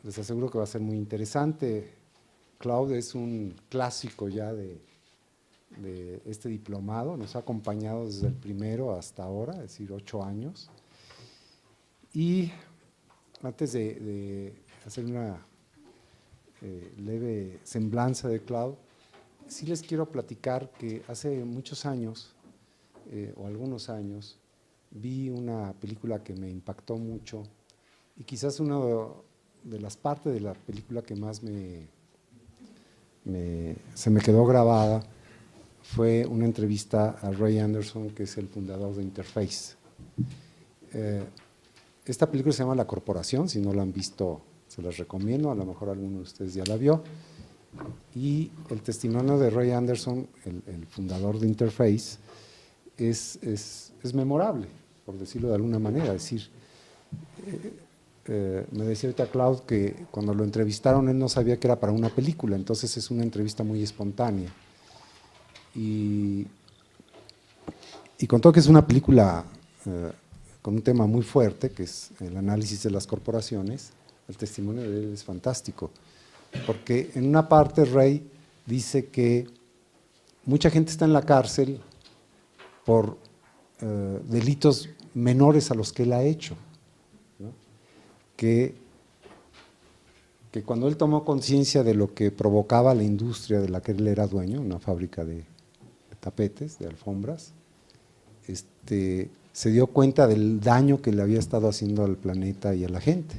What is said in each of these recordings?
Les aseguro que va a ser muy interesante. Claude es un clásico ya de este diplomado, nos ha acompañado desde el primero hasta ahora, es decir, 8 años. Y antes de hacer una leve semblanza de Claude, sí les quiero platicar que hace muchos años, o algunos años, vi una película que me impactó mucho y quizás una de las partes de la película que más se me quedó grabada fue una entrevista a Ray Anderson, que es el fundador de Interface. Esta película se llama La Corporación, si no la han visto se las recomiendo, a lo mejor alguno de ustedes ya la vio. Y el testimonio de Ray Anderson, el fundador de Interface, es memorable, por decirlo de alguna manera. Es decir, me decía ahorita Claude que cuando lo entrevistaron él no sabía que era para una película, entonces es una entrevista muy espontánea. Y contó que es una película con un tema muy fuerte, que es el análisis de las corporaciones. El testimonio de él es fantástico, porque en una parte Ray dice que mucha gente está en la cárcel por delitos menores a los que él ha hecho, ¿no? Que cuando él tomó conciencia de lo que provocaba la industria de la que él era dueño, una fábrica de tapetes, de alfombras, se dio cuenta del daño que le había estado haciendo al planeta y a la gente,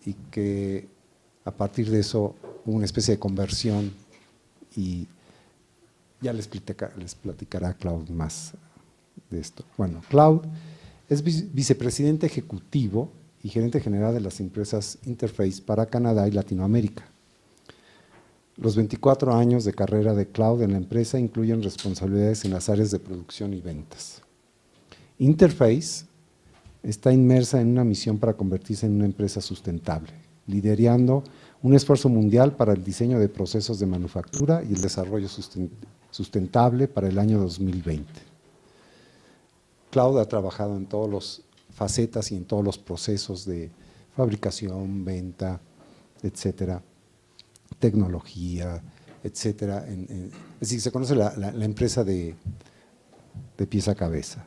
y que a partir de eso hubo una especie de conversión, y ya les platicará Claude más de esto. Bueno, Claude es vicepresidente ejecutivo y gerente general de las empresas Interface para Canadá y Latinoamérica. Los 24 años de carrera de Claude en la empresa incluyen responsabilidades en las áreas de producción y ventas. Interface está inmersa en una misión para convertirse en una empresa sustentable, liderando un esfuerzo mundial para el diseño de procesos de manufactura y el desarrollo sustentable para el año 2020. Claude ha trabajado en todas las facetas y en todos los procesos de fabricación, venta, etcétera, tecnología, etcétera. Es decir, se conoce la empresa de pies a cabeza.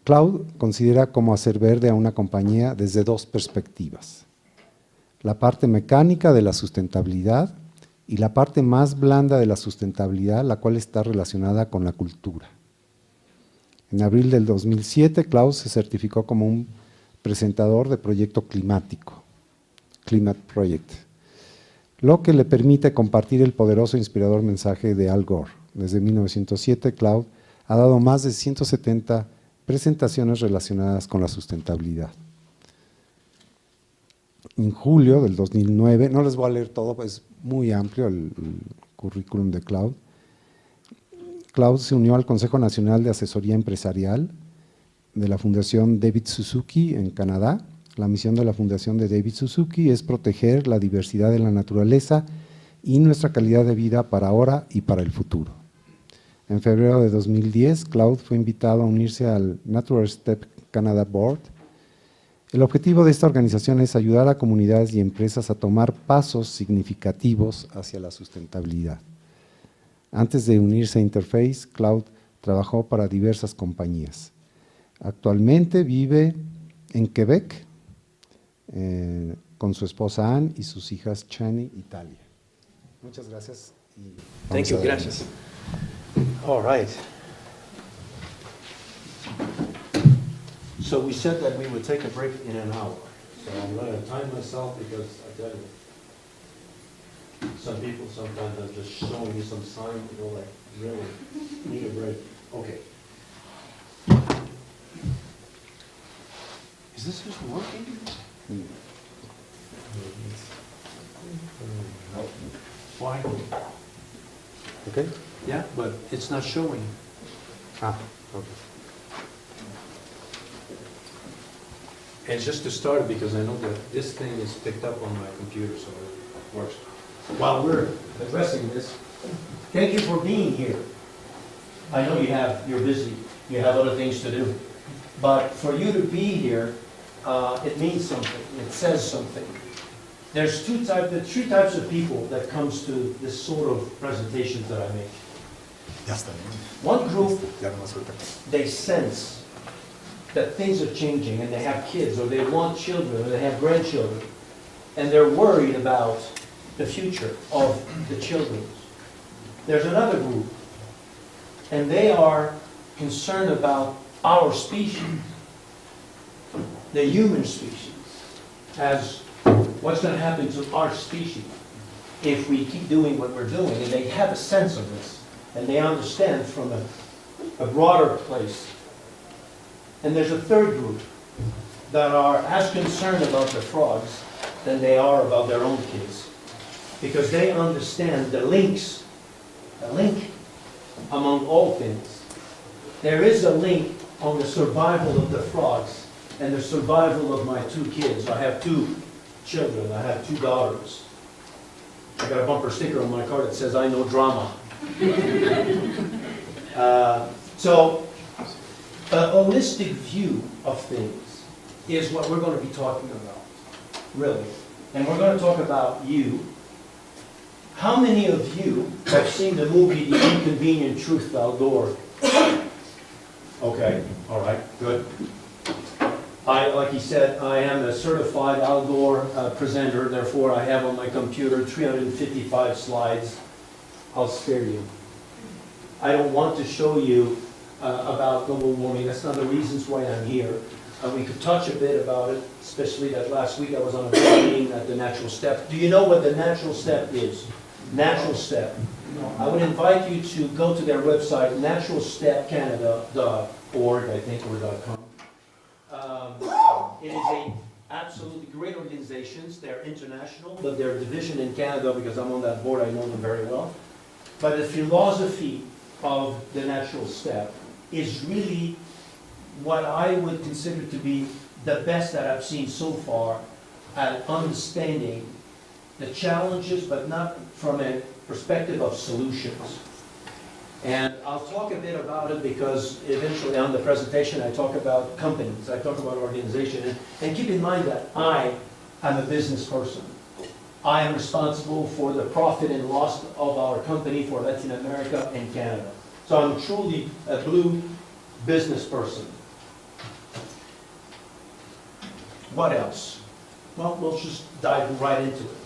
Claude considera cómo hacer verde a una compañía desde dos perspectivas: la parte mecánica de la sustentabilidad y la parte más blanda de la sustentabilidad, la cual está relacionada con la cultura. En abril del 2007, Claude se certificó como un presentador de proyecto climático, Climate Project, lo que le permite compartir el poderoso e inspirador mensaje de Al Gore. Desde 1907, Claude ha dado más de 170 presentaciones relacionadas con la sustentabilidad. En julio del 2009, no les voy a leer todo, es muy amplio el currículum de Claude. Claude se unió al Consejo Nacional de Asesoría Empresarial de la Fundación David Suzuki en Canadá. La misión de la Fundación de David Suzuki es proteger la diversidad de la naturaleza y nuestra calidad de vida para ahora y para el futuro. En febrero de 2010, Claude fue invitado a unirse al Natural Step Canada Board. El objetivo de esta organización es ayudar a comunidades y empresas a tomar pasos significativos hacia la sustentabilidad. Antes de unirse a Interface, Claude trabajó para diversas compañías. Actualmente vive en Quebec con su esposa Anne y sus hijas Chani, Italia. Muchas gracias. Thank you, gracias. All right. So we said that we would take a break in an hour. So I'm going to time myself because I tell you, some people sometimes are just showing you some sign, you know, like really need a break. Okay. Is this just working? Why? Okay. Yeah, but it's not showing. Okay. And it's just to start because I know that this thing is picked up on my computer, so it works. While we're addressing this, thank you for being here. I know you're busy, you have other things to do. But for you to be here, it means something, it says something. There's three types of people that comes to this sort of presentations that I make. One group, they sense that things are changing and they have kids or they want children or they have grandchildren and they're worried about the future of the children. There's another group and they are concerned about our species, the human species, as what's going to happen to our species if we keep doing what we're doing, and they have a sense of this, and they understand from a broader place. And there's a third group that are as concerned about the frogs than they are about their own kids, because they understand the link among all things. There is a link on the survival of the frogs and the survival of my two kids. I have two children. I have two daughters. I got a bumper sticker on my car that says, "I know drama." So a holistic view of things is what we're going to be talking about, really. And we're going to talk about you. How many of you have seen the movie The Inconvenient Truth of Al Gore? Okay, all right, good. Like he said, I am a certified Al Gore presenter, therefore I have on my computer 355 slides. I'll spare you. I don't want to show you about global warming. That's not the reasons why I'm here. We could touch a bit about it, especially that last week I was on a meeting at the Natural Step. Do you know what the Natural Step is? Natural Step. I would invite you to go to their website, naturalstepcanada.org, I think, or .com. It is an absolutely great organization. They're international, but they're a division in Canada because I'm on that board. I know them very well. But the philosophy of the Natural Step is really what I would consider to be the best that I've seen so far at understanding the challenges, but not from a perspective of solutions. And I'll talk a bit about it because eventually on the presentation I talk about companies, I talk about organization. And keep in mind that I am a business person. I am responsible for the profit and loss of our company for Latin America and Canada. So I'm truly a blue business person. What else? Well, we'll just dive right into it.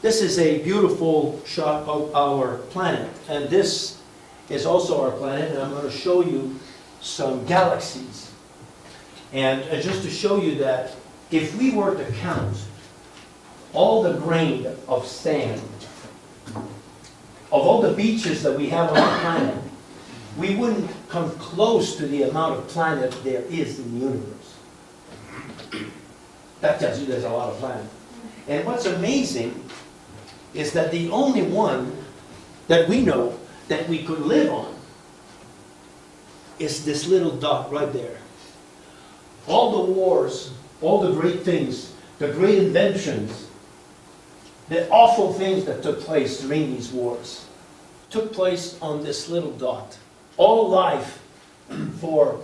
This is a beautiful shot of our planet, and this is also our planet, and I'm going to show you some galaxies. And just to show you that if we were to count all the grain of sand of all the beaches that we have on our planet, we wouldn't come close to the amount of planet there is in the universe. That tells you there's a lot of planet. And what's amazing is that the only one that we know that we could live on is this little dot right there. All the wars, all the great things, the great inventions, the awful things that took place during these wars took place on this little dot. All life for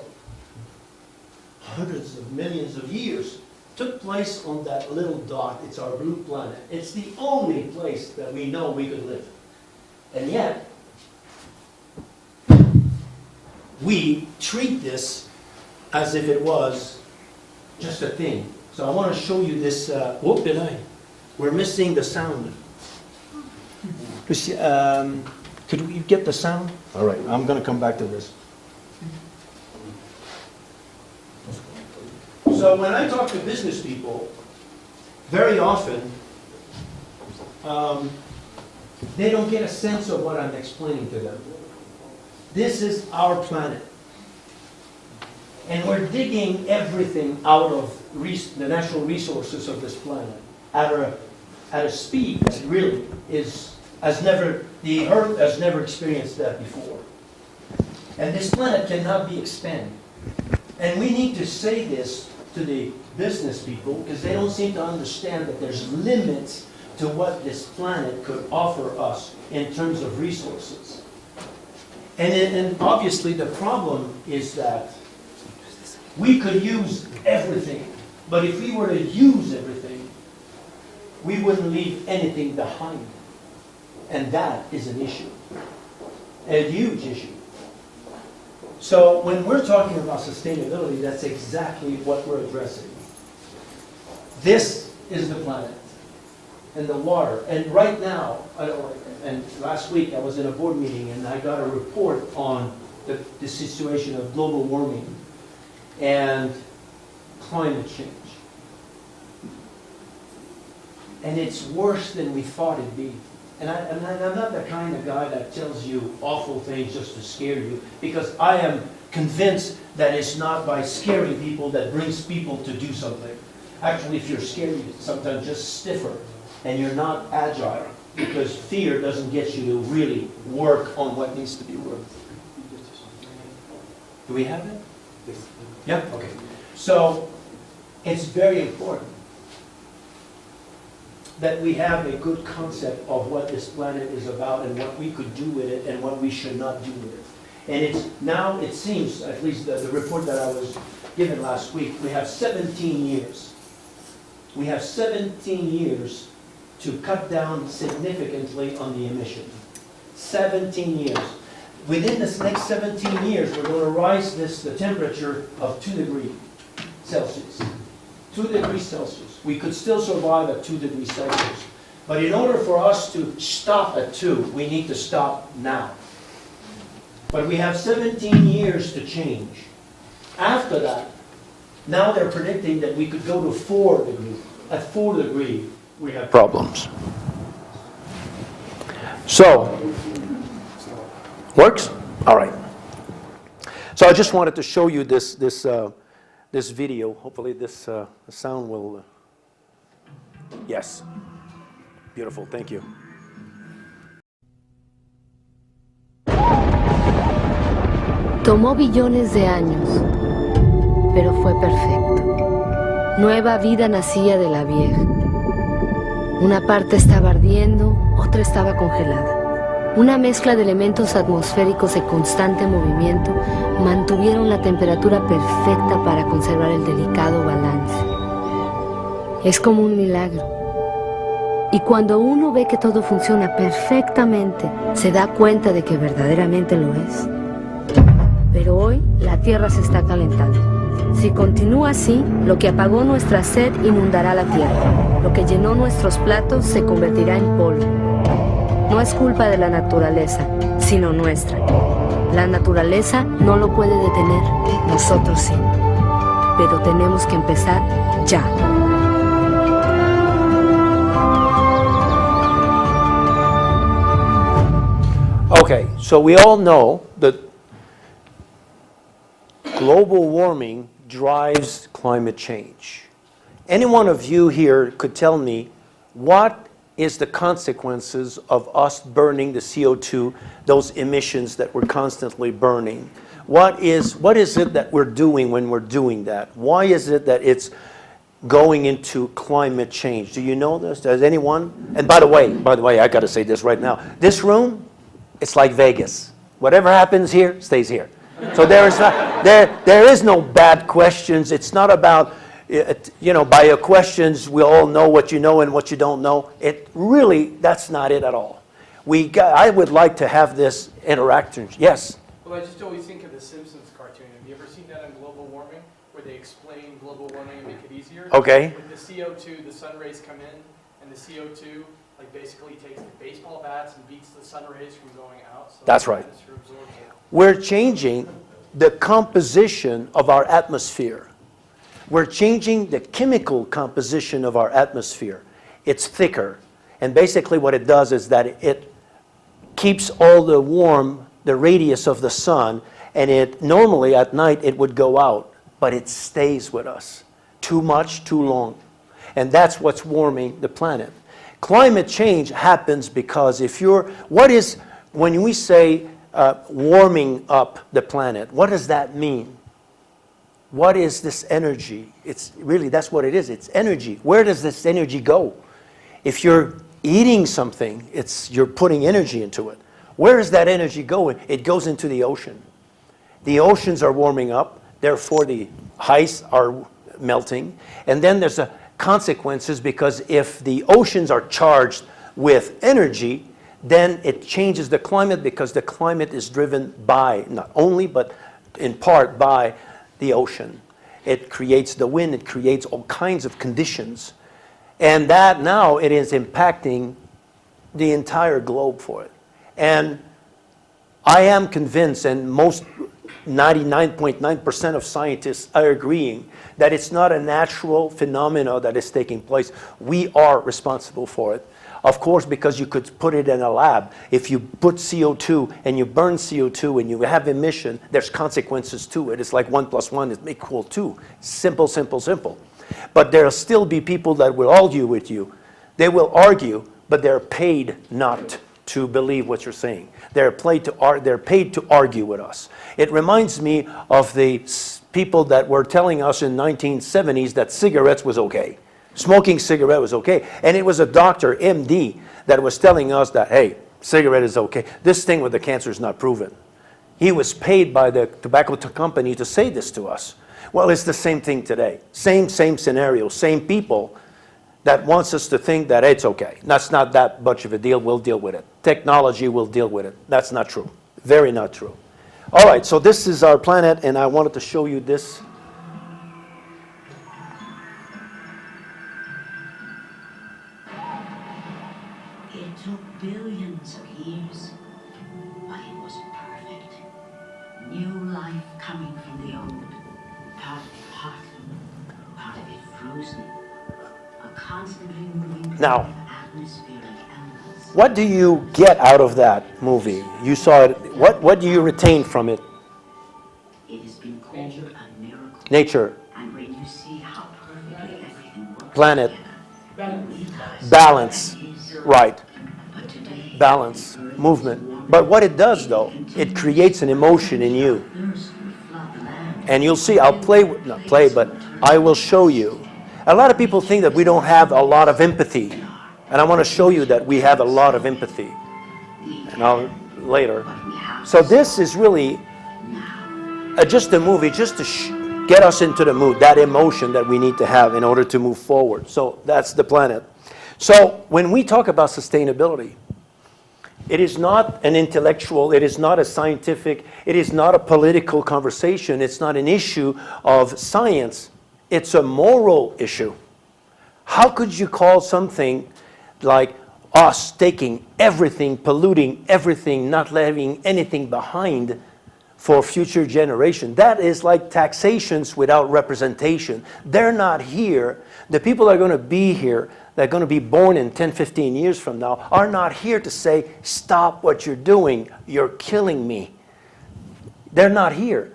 hundreds of millions of years took place on that little dot. It's our blue planet. It's the only place that we know we could live. And yet, we treat this as if it was just a thing. So I want to show you this. Whoop, did I? We're missing the sound. Could we get the sound? All right, I'm going to come back to this. So when I talk to business people, very often, they don't get a sense of what I'm explaining to them. This is our planet. And we're digging everything out of the natural resources of this planet at a speed that really the Earth has never experienced that before. And this planet cannot be expanded. And we need to say this to the business people because they don't seem to understand that there's limits to what this planet could offer us in terms of resources. And obviously the problem is that we could use everything But if we were to use everything, we wouldn't leave anything behind. And that is an issue, a huge issue. So when we're talking about sustainability, that's exactly what we're addressing. This is the planet and the water. And right now, and last week I was in a board meeting and I got a report on the situation of global warming and climate change. And it's worse than we thought it'd be. And I'm not the kind of guy that tells you awful things just to scare you, because I am convinced that it's not by scaring people that brings people to do something. Actually, if you're scared, you're sometimes just stiffer, and you're not agile, because fear doesn't get you to really work on what needs to be worked. Do we have it? Yeah? Okay. So, it's very important that we have a good concept of what this planet is about and what we could do with it and what we should not do with it. And it's now, it seems, at least the report that I was given last week, we have 17 years. We have 17 years to cut down significantly on the emission. 17 years. Within this next 17 years, we're going to rise the temperature of 2 degrees Celsius. 2 degrees Celsius. We could still survive at 2 degrees Celsius. But in order for us to stop at 2, we need to stop now. But we have 17 years to change. After that, now they're predicting that we could go to 4 degrees. At 4 degrees, we have problems. So, works? All right. So I just wanted to show you this video. Hopefully this sound will... yes. Beautiful. Thank you. Tomó billones de años, pero fue perfecto. Nueva vida nacía de la vieja. Una parte estaba ardiendo, otra estaba congelada. Una mezcla de elementos atmosféricos de constante movimiento mantuvieron la temperatura perfecta para conservar el delicado balance. Es como un milagro. Y cuando uno ve que todo funciona perfectamente, se da cuenta de que verdaderamente lo es. Pero hoy la Tierra se está calentando. Si continúa así, lo que apagó nuestra sed inundará la Tierra. Lo que llenó nuestros platos se convertirá en polvo. No es culpa de la naturaleza, sino nuestra. La naturaleza no lo puede detener, nosotros sí. Pero tenemos que empezar ya. Okay, so we all know that global warming drives climate change. Any one of you here could tell me what is the consequences of us burning the CO2, those emissions that we're constantly burning? What is it that we're doing when we're doing that? Why is it that it's going into climate change? Do you know this? Does anyone? And by the way, I got to say this right now. This room, it's like Vegas. Whatever happens here stays here. So there is no bad questions. It's not about, by your questions, we all know what you know and what you don't know. It really, that's not it at all. I would like to have this interaction. Yes? Well, I just always think of the Simpsons cartoon. Have you ever seen that on global warming, where they explain global warming and make it easier? Okay. With the CO2, the sun rays come in, and the CO2 basically takes the baseball bats and beats the sun rays from going out. So that's right. We're changing the composition of our atmosphere. We're changing the chemical composition of our atmosphere. It's thicker. And basically what it does is that it keeps all the radius of the sun, and it normally at night it would go out, but it stays with us. Too much, too long. And that's what's warming the planet. Climate change happens because when we say warming up the planet, what does that mean? What is this energy? It's really, that's what it is. It's energy. Where does this energy go? If you're eating something, you're putting energy into it. Where is that energy going? It goes into the ocean. The oceans are warming up. Therefore, the ice are melting. And then there's consequences, because if the oceans are charged with energy, then it changes the climate, because the climate is driven by, not only, but in part by the ocean. It creates the wind, it creates all kinds of conditions. And that now it is impacting the entire globe for it. And I am convinced, and most 99.9% of scientists are agreeing, that it's not a natural phenomena that is taking place. We are responsible for it. Of course, because you could put it in a lab. If you put CO2 and you burn CO2 and you have emission, there's consequences to it. It's like 1 + 1 is equal 2. Simple, simple, simple. But there'll still be people that will argue with you. They will argue, but they're paid not to believe what you're saying. They're paid to argue with us. It reminds me of the people that were telling us in 1970s that cigarettes was okay. Smoking cigarette was okay. And it was a doctor, MD, that was telling us that, hey, cigarette is okay. This thing with the cancer is not proven. He was paid by the tobacco company to say this to us. Well, it's the same thing today. Same scenario, same people that wants us to think that it's okay. That's not that much of a deal. We'll deal with it. Technology will deal with it. That's not true. Very not true. All right, so this is our planet, and I wanted to show you this. It took billions of years, but it was perfect. New life coming from the old. Part of it hot, part of it frozen. A constantly moving Now, atmospheric elements. what do you get out of that movie? You saw it. What do you retain from it? It has been called a miracle. Nature, And when you see how perfectly everything works planet, together, you realize balance, that is. right, But today, balance, movement. But what it does, though, it creates an emotion in you. thirst will flood the land. And you'll see, I'll play, not play, but I will show you. A lot of people think that we don't have a lot of empathy. And I want to show you that we have a lot of empathy. And I'll later. So this is really just a movie, just to get us into the mood, that emotion that we need to have in order to move forward. So that's the planet. So when we talk about sustainability, it is not an intellectual, it is not a scientific, it is not a political conversation, it's not an issue of science, it's a moral issue. How could you call something like us taking everything, polluting everything, not leaving anything behind for future generation? That is like taxations without representation. They're not here. The people that are going to be here, that are going to be born in 10, 15 years from now, are not here to say, stop what you're doing, you're killing me. They're not here.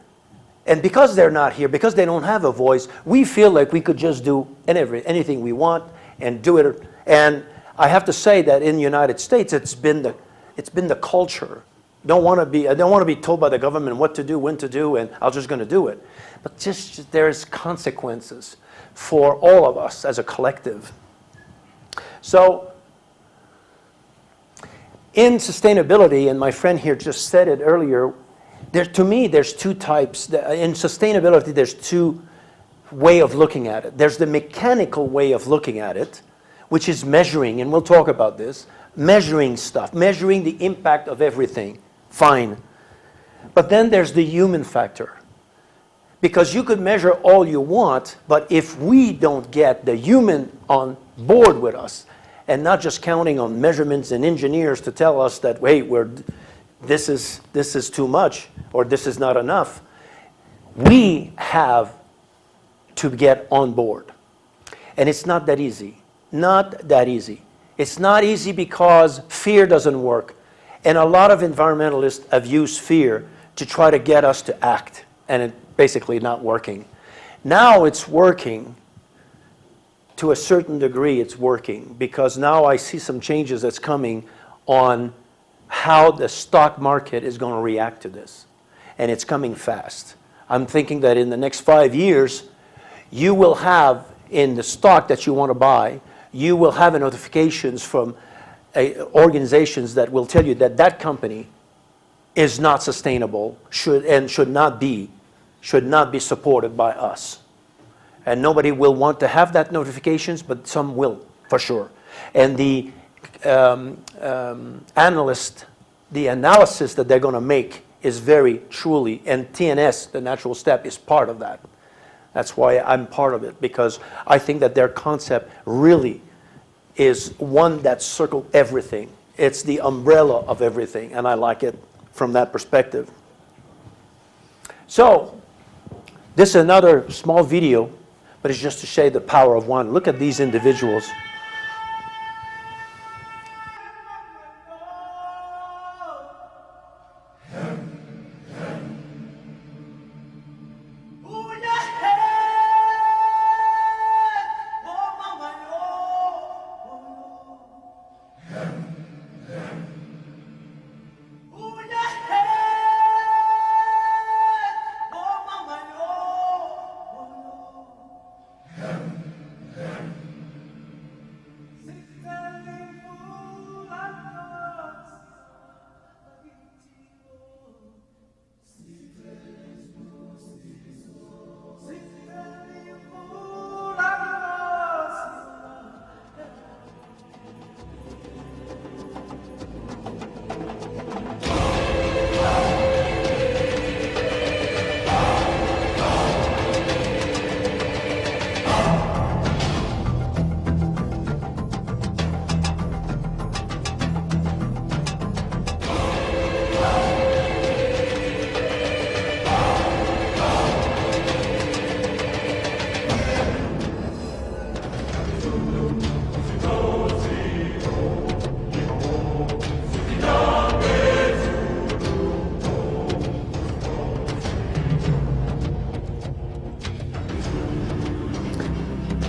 And because they're not here, because they don't have a voice, we feel like we could just do anything we want and do it. And I have to say that in the United States, it's been the culture. I don't want to be told by the government what to do, when to do, and I'm just going to do it. But just there's consequences for all of us as a collective. So in sustainability, and my friend here just said it earlier, to me, there's two types. In sustainability, there's two ways of looking at it. There's the mechanical way of looking at it, which is measuring, and we'll talk about this, measuring stuff, measuring the impact of everything. Fine. But then there's the human factor. Because you could measure all you want, but if we don't get the human on board with us, and not just counting on measurements and engineers to tell us that, hey, this is too much, or this is not enough, we have to get on board. And it's not that easy. Not that easy. It's not easy because fear doesn't work. And a lot of environmentalists have used fear to try to get us to act, and it's basically not working. Now it's working. To a certain degree, it's working, because now I see some changes that's coming on how the stock market is going to react to this. And it's coming fast. I'm thinking that in the next 5 years, you will have in the stock that you want to buy, you will have notifications from organizations that will tell you that that company is not sustainable, should not be supported by us. And nobody will want to have that notifications, but some will, for sure. And the analysis that they're going to make is very truly, and TNS, the natural step, is part of that. That's why I'm part of it, because I think that their concept really is one that circles everything. It's the umbrella of everything, and I like it from that perspective. So, this is another small video, but it's just to show the power of one. Look at these individuals.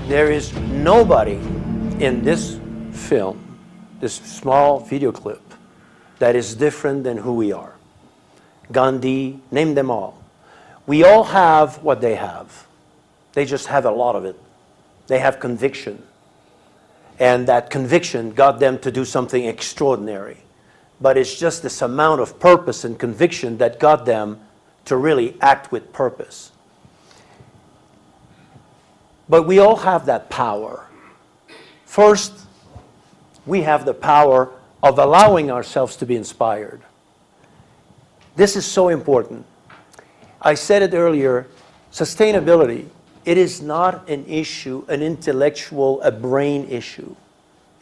There is nobody in this film, this small video clip, that is different than who we are. Gandhi, name them all. We all have what they have. They just have a lot of it. They have conviction. And that conviction got them to do something extraordinary. But it's just this amount of purpose and conviction that got them to really act with purpose. But we all have that power. First, we have the power of allowing ourselves to be inspired. This is so important. I said it earlier, sustainability, it is not an issue, an intellectual, a brain issue.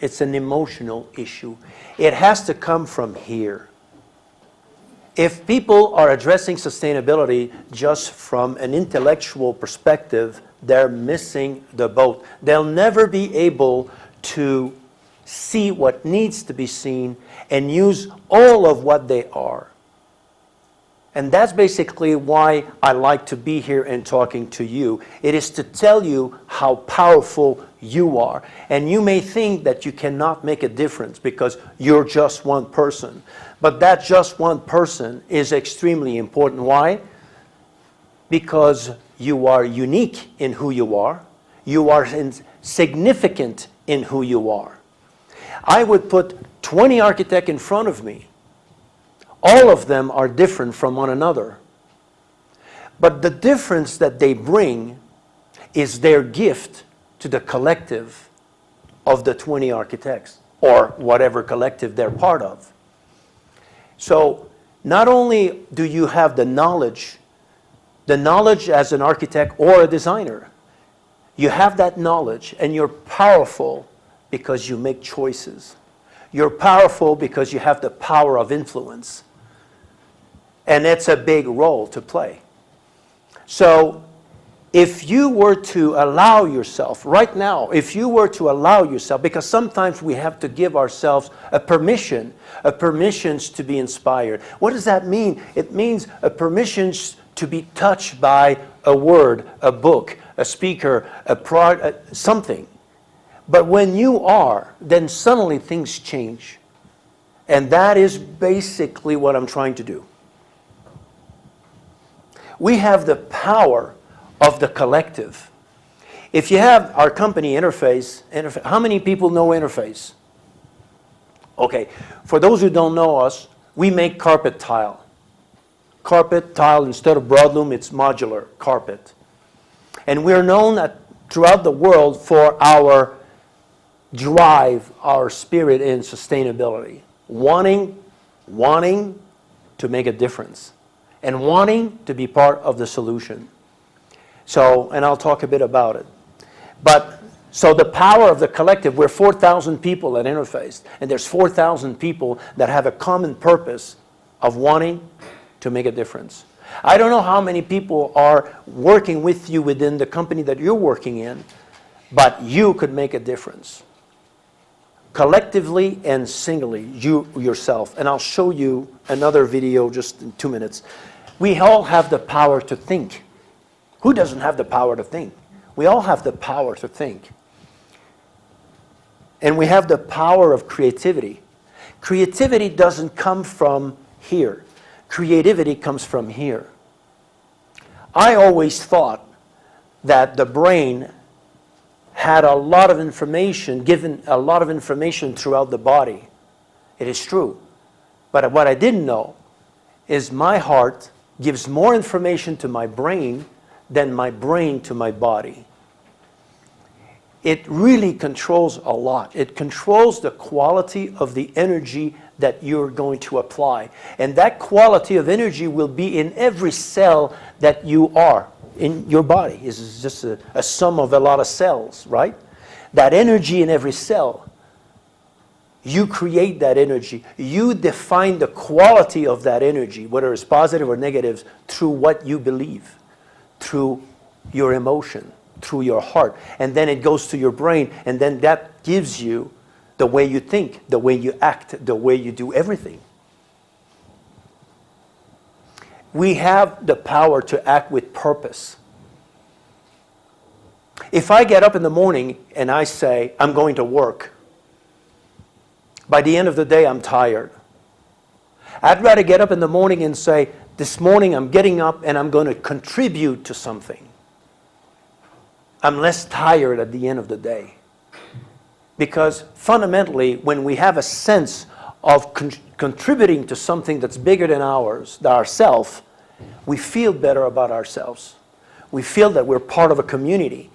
It's an emotional issue. It has to come from here. If people are addressing sustainability just from an intellectual perspective, they're missing the boat. They'll never be able to see what needs to be seen and use all of what they are. And that's basically why I like to be here and talking to you. It is to tell you how powerful you are. And you may think that you cannot make a difference because you're just one person. But that just one person is extremely important. Why? Because you are unique in who you are. You are significant in who you are. I would put 20 architects in front of me. All of them are different from one another. But the difference that they bring is their gift to the collective of the 20 architects, or whatever collective they're part of. So not only do you have the knowledge as an architect or a designer, you have that knowledge and you're powerful because you make choices. You're powerful because you have the power of influence. And it's a big role to play. So if you were to allow yourself, right now, if you were to allow yourself, because sometimes we have to give ourselves a permission to be inspired. What does that mean? It means a permission to be touched by a word, a book, a speaker, something. But when you are, then suddenly things change. And that is basically what I'm trying to do. We have the power of the collective. If you have our company Interface, how many people know Interface? Okay, for those who don't know us, we make carpet tile. Carpet tile, instead of broadloom, it's modular carpet. And we're known throughout the world for our drive, our spirit in sustainability. Wanting to make a difference and wanting to be part of the solution. So, and I'll talk a bit about it. But, so the power of the collective, we're 4,000 people at Interface, and there's 4,000 people that have a common purpose of wanting to make a difference. I don't know how many people are working with you within the company that you're working in, but you could make a difference. Collectively and singly, you yourself. And I'll show you another video just in 2 minutes. We all have the power to think. Who doesn't have the power to think? We all have the power to think. And we have the power of creativity. Creativity doesn't come from here. Creativity comes from here. I always thought that the brain had a lot of information, given a lot of information throughout the body. It is true. But what I didn't know is my heart gives more information to my brain than my brain to my body. It really controls a lot. It controls the quality of the energy that you're going to apply. And that quality of energy will be in every cell that you are in your body. It's just a sum of a lot of cells, right? That energy in every cell, you create that energy. You define the quality of that energy, whether it's positive or negative, through what you believe, through your emotion, through your heart. And then it goes to your brain, and then that gives you the way you think, the way you act, the way you do everything. We have the power to act with purpose. If I get up in the morning and I say, I'm going to work, by the end of the day, I'm tired. I'd rather get up in the morning and say, this morning I'm getting up and I'm going to contribute to something. I'm less tired at the end of the day. Because fundamentally, when we have a sense of contributing to something that's bigger than ourselves, we feel better about ourselves. We feel that we're part of a community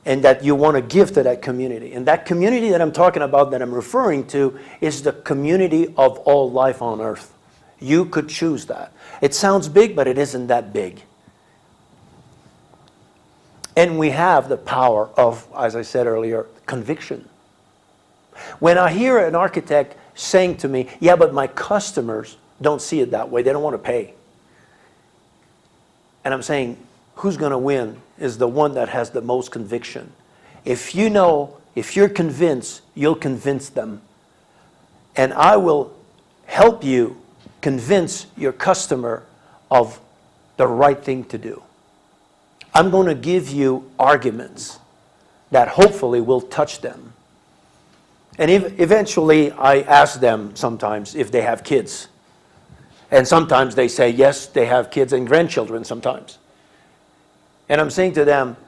and that you want to give to that community. And that community that I'm talking about, that I'm referring to, is the community of all life on earth. You could choose that. It sounds big, but it isn't that big. And we have the power of, as I said earlier, conviction. When I hear an architect saying to me, yeah, but my customers don't see it that way, they don't want to pay. And I'm saying, who's going to win is the one that has the most conviction. If you know, if you're convinced, you'll convince them. And I will help you convince your customer of the right thing to do. I'm going to give you arguments that hopefully will touch them. And eventually I ask them sometimes if they have kids. And sometimes they say, yes, they have kids and grandchildren sometimes. And I'm saying to them,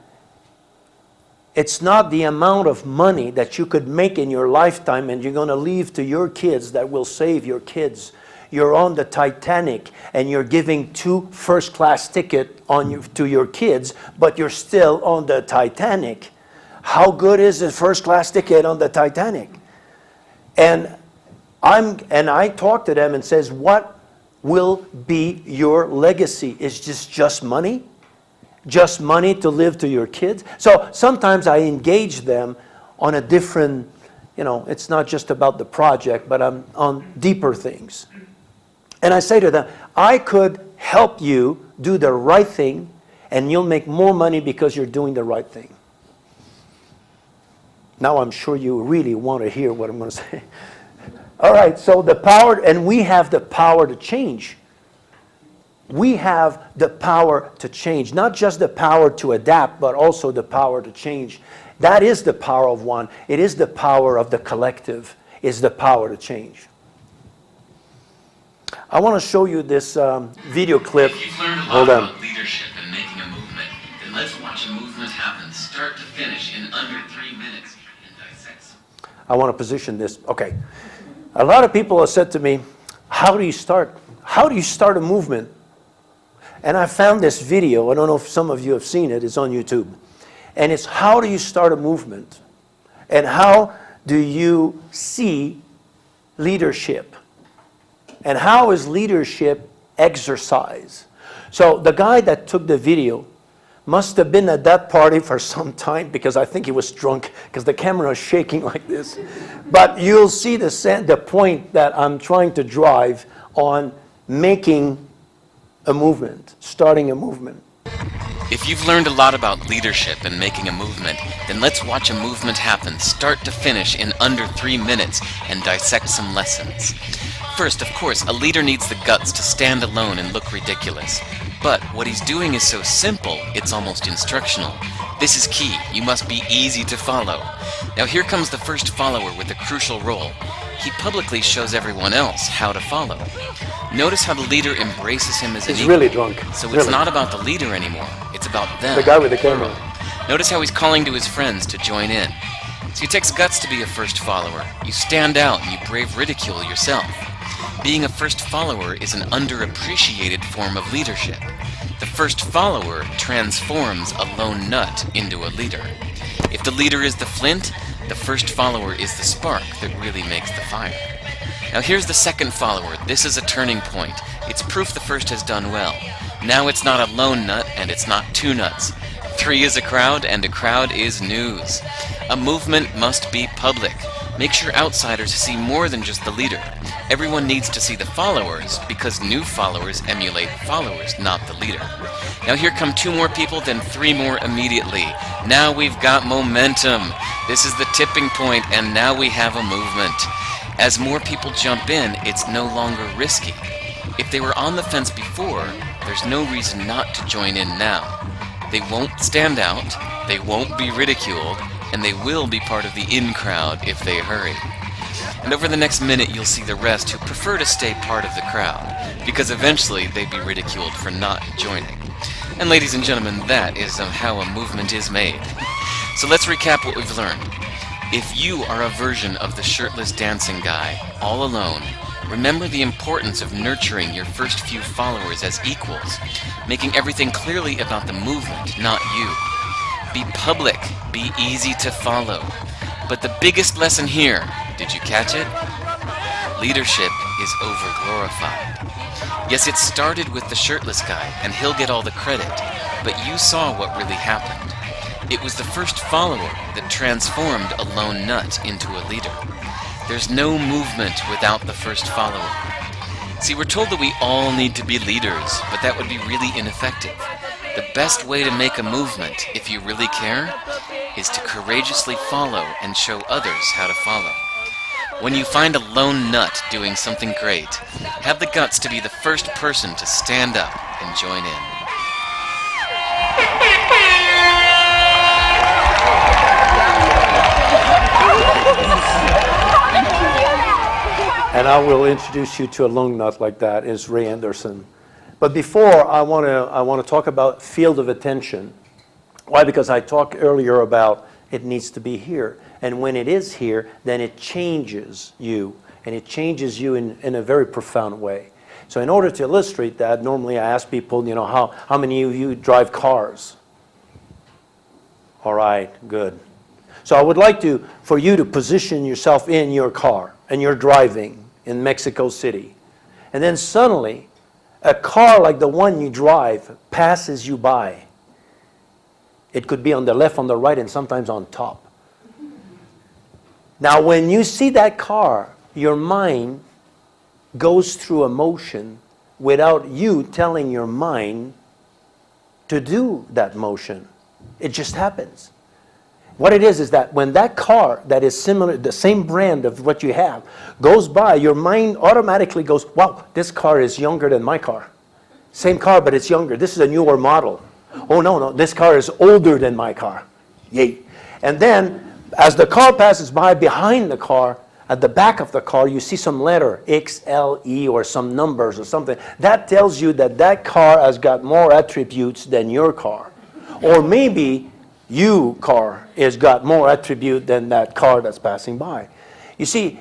it's not the amount of money that you could make in your lifetime and you're going to leave to your kids that will save your kids. You're on the Titanic and you're giving 2 first-class tickets to your kids, but you're still on the Titanic. How good is a first-class ticket on the Titanic? And I talk to them and says, what will be your legacy? Is just money? Just money to live to your kids? So sometimes I engage them on a different, it's not just about the project, but I'm on deeper things. And I say to them, I could help you do the right thing and you'll make more money because you're doing the right thing. Now I'm sure you really want to hear what I'm going to say. All right, so the power, and we have the power to change. We have the power to change, not just the power to adapt, but also the power to change. That is the power of one. It is the power of the collective, is the power to change. I want to show you this video clip. If you've learned a lot about leadership and making a movement, then let's watch a movement happen, start to finish, in under 3 minutes. I want to position this. Okay. A lot of people have said to me, how do you start a movement? And I found this video. I don't know if some of you have seen it. It's on YouTube. And it's how do you start a movement? And how do you see leadership? And how is leadership exercise? So the guy that took the video must have been at that party for some time, because I think he was drunk, because the camera is shaking like this. But you'll see the point that I'm trying to drive on making a movement, starting a movement. If you've learned a lot about leadership and making a movement, then let's watch a movement happen start to finish in under 3 minutes and dissect some lessons. First, of course, a leader needs the guts to stand alone and look ridiculous. But what he's doing is so simple, it's almost instructional. This is key. You must be easy to follow. Now here comes the first follower with a crucial role. He publicly shows everyone else how to follow. Notice how the leader embraces him as an equal. He's really drunk. So it's not about the leader anymore. It's about them. The guy with the camera. Notice how he's calling to his friends to join in. So it takes guts to be a first follower. You stand out and you brave ridicule yourself. Being a first follower is an underappreciated form of leadership. The first follower transforms a lone nut into a leader. If the leader is the flint, the first follower is the spark that really makes the fire. Now here's the second follower. This is a turning point. It's proof the first has done well. Now it's not a lone nut and it's not two nuts. 3 is a crowd and a crowd is news. A movement must be public. Make sure outsiders see more than just the leader. Everyone needs to see the followers, because new followers emulate followers, not the leader. Now here come 2 more people, then 3 more immediately. Now we've got momentum. This is the tipping point, and now we have a movement. As more people jump in, it's no longer risky. If they were on the fence before, there's no reason not to join in now. They won't stand out, they won't be ridiculed, and they will be part of the in crowd if they hurry. And over the next minute you'll see the rest who prefer to stay part of the crowd, because eventually they'd be ridiculed for not joining. And ladies and gentlemen, that is how a movement is made. So let's recap what we've learned. If you are a version of the shirtless dancing guy, all alone, remember the importance of nurturing your first few followers as equals, making everything clearly about the movement, not you. Be public, be easy to follow. But the biggest lesson here, did you catch it? Leadership is overglorified. Yes, it started with the shirtless guy, and he'll get all the credit, but you saw what really happened. It was the first follower that transformed a lone nut into a leader. There's no movement without the first follower. See, we're told that we all need to be leaders, but that would be really ineffective. The best way to make a movement, if you really care, is to courageously follow and show others how to follow. When you find a lone nut doing something great, have the guts to be the first person to stand up and join in. And I will introduce you to a lone nut like that, is Ray Anderson. But before, I want to talk about field of attention. Why? Because I talked earlier about it needs to be here. And when it is here, then it changes you. And it changes you in a very profound way. So in order to illustrate that, normally I ask people, you know, how many of you drive cars? All right, good. So I would like for you to position yourself in your car, and you're driving in Mexico City. And then suddenly, a car like the one you drive passes you by. It could be on the left, on the right, and sometimes on top. Now, when you see that car, your mind goes through a motion without you telling your mind to do that motion. It just happens. What it is that when that car that is similar, the same brand of what you have, goes by, your mind automatically goes, wow, this car is younger than my car. Same car, but it's younger. This is a newer model. Oh, no, this car is older than my car. Yay. And then, as the car passes by, behind the car, at the back of the car, you see some letter, X, L, E, or some numbers or something. That tells you that that car has got more attributes than your car. Or maybe your car has got more attribute than that car that's passing by. You see,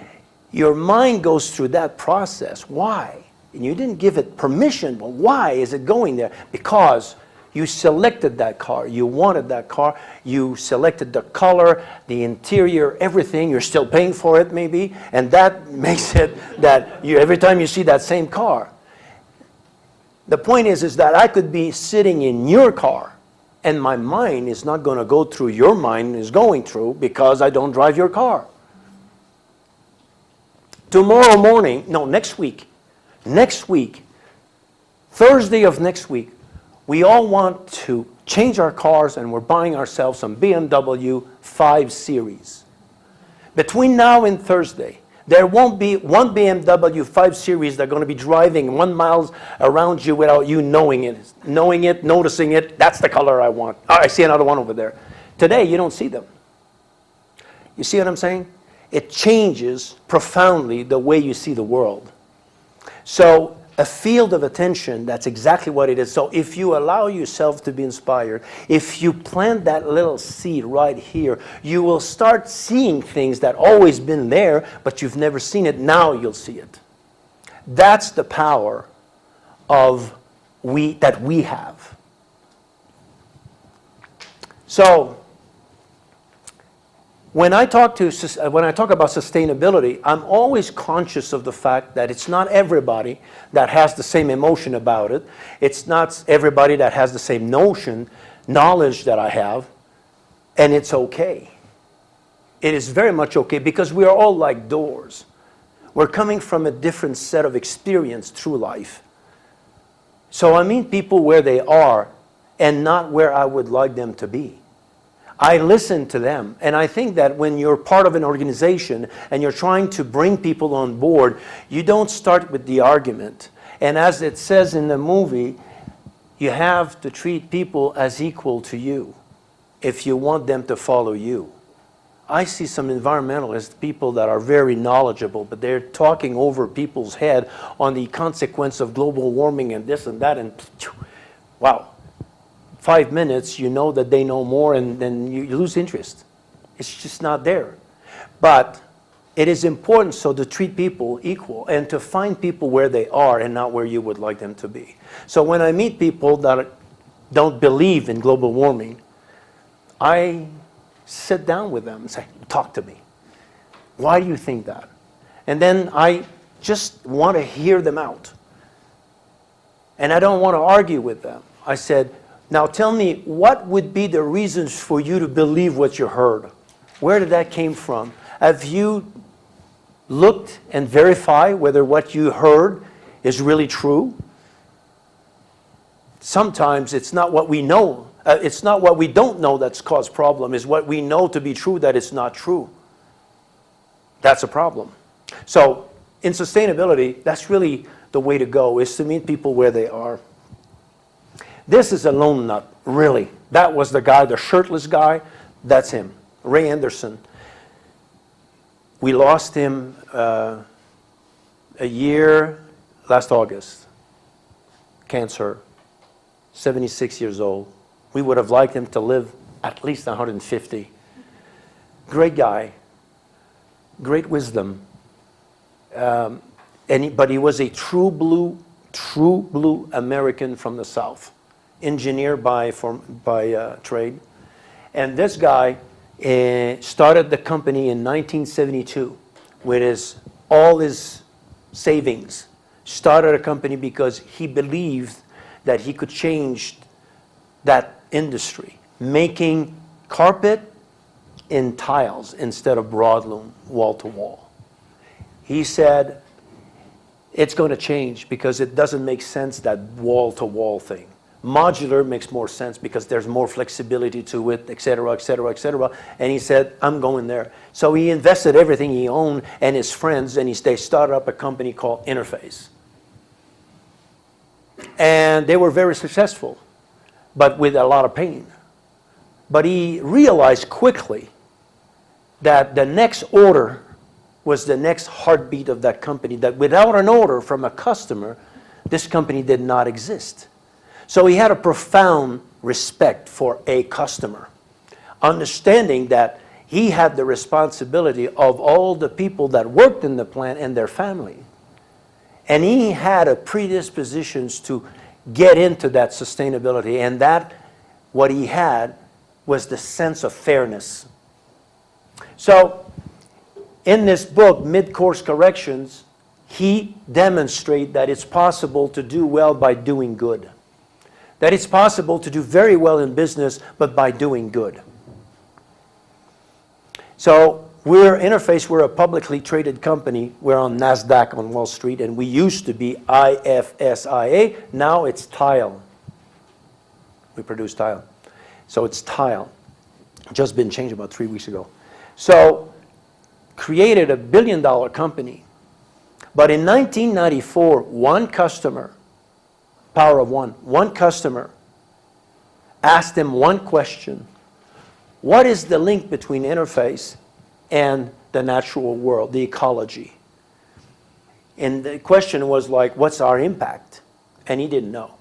your mind goes through that process. Why? And you didn't give it permission, but why is it going there? Because You selected that car. You wanted that car. You selected the color, the interior, everything. You're still paying for it maybe. And that makes it that every time you see that same car. The point is that I could be sitting in your car and my mind is not going to go through your mind is going through because I don't drive your car. Tomorrow morning, no, next week, Thursday of next week, we all want to change our cars and we're buying ourselves some BMW 5 Series. Between now and Thursday, there won't be one BMW 5 Series that's going to be driving 1 mile around you without you knowing it, noticing it. That's the color I want. Oh, I see another one over there. Today, you don't see them. You see what I'm saying? It changes profoundly the way you see the world. So a field of attention, that's exactly what it is. So if you allow yourself to be inspired, if you plant that little seed right here, you will start seeing things that always been there, but you've never seen it. Now you'll see it. That's the power of that we have. So when I talk about sustainability, I'm always conscious of the fact that it's not everybody that has the same emotion about it. It's not everybody that has the same knowledge that I have, and it's okay. It is very much okay because we are all like doors. We're coming from a different set of experience through life. So I meet people where they are and not where I would like them to be. I listen to them, and I think that when you're part of an organization and you're trying to bring people on board, you don't start with the argument. And as it says in the movie, you have to treat people as equal to you if you want them to follow you. I see some environmentalist people that are very knowledgeable, but they're talking over people's head on the consequence of global warming and this and that, and wow. 5 minutes, you know that they know more, and then you lose interest. It's just not there. But it is important so to treat people equal and to find people where they are and not where you would like them to be. So when I meet people that don't believe in global warming, I sit down with them and say, talk to me. Why do you think that? And then I just want to hear them out. And I don't want to argue with them. I said, now tell me, what would be the reasons for you to believe what you heard? Where did that came from? Have you looked and verified whether what you heard is really true? Sometimes it's not what we know. It's not what we don't know that's caused problem. It's what we know to be true that it's not true. That's a problem. So in sustainability, that's really the way to go, is to meet people where they are. This is a lone nut, really. That was the guy, the shirtless guy. That's him, Ray Anderson. We lost him a year last August. Cancer, 76 years old. We would have liked him to live at least 150. Great guy, great wisdom. But he was a true blue American from the South. Engineer by trade. And this guy started the company in 1972 with all his savings. Started a company because he believed that he could change that industry, making carpet in tiles instead of broadloom, wall to wall. He said, it's going to change because it doesn't make sense, that wall to wall thing. Modular makes more sense because there's more flexibility to it, et cetera, et cetera, et cetera. And he said, I'm going there. So he invested everything he owned and his friends, and they started up a company called Interface. And they were very successful, but with a lot of pain. But he realized quickly that the next order was the next heartbeat of that company, that without an order from a customer, this company did not exist. So he had a profound respect for a customer, understanding that he had the responsibility of all the people that worked in the plant and their family. And he had a predisposition to get into that sustainability. And that, what he had, was the sense of fairness. So, in this book, Mid-Course Corrections, he demonstrates that it's possible to do well by doing good. That it's possible to do very well in business, but by doing good. So, we're Interface, we're a publicly traded company. We're on NASDAQ on Wall Street, and we used to be IFSIA. Now it's Tile. We produce tile. So it's Tile. Just been changed about 3 weeks ago. So, created $1 billion company. But in 1994, one customer, power of one customer, asked him one question. What is the link between Interface and the natural world, the ecology? And the question was like, what's our impact? And he didn't know.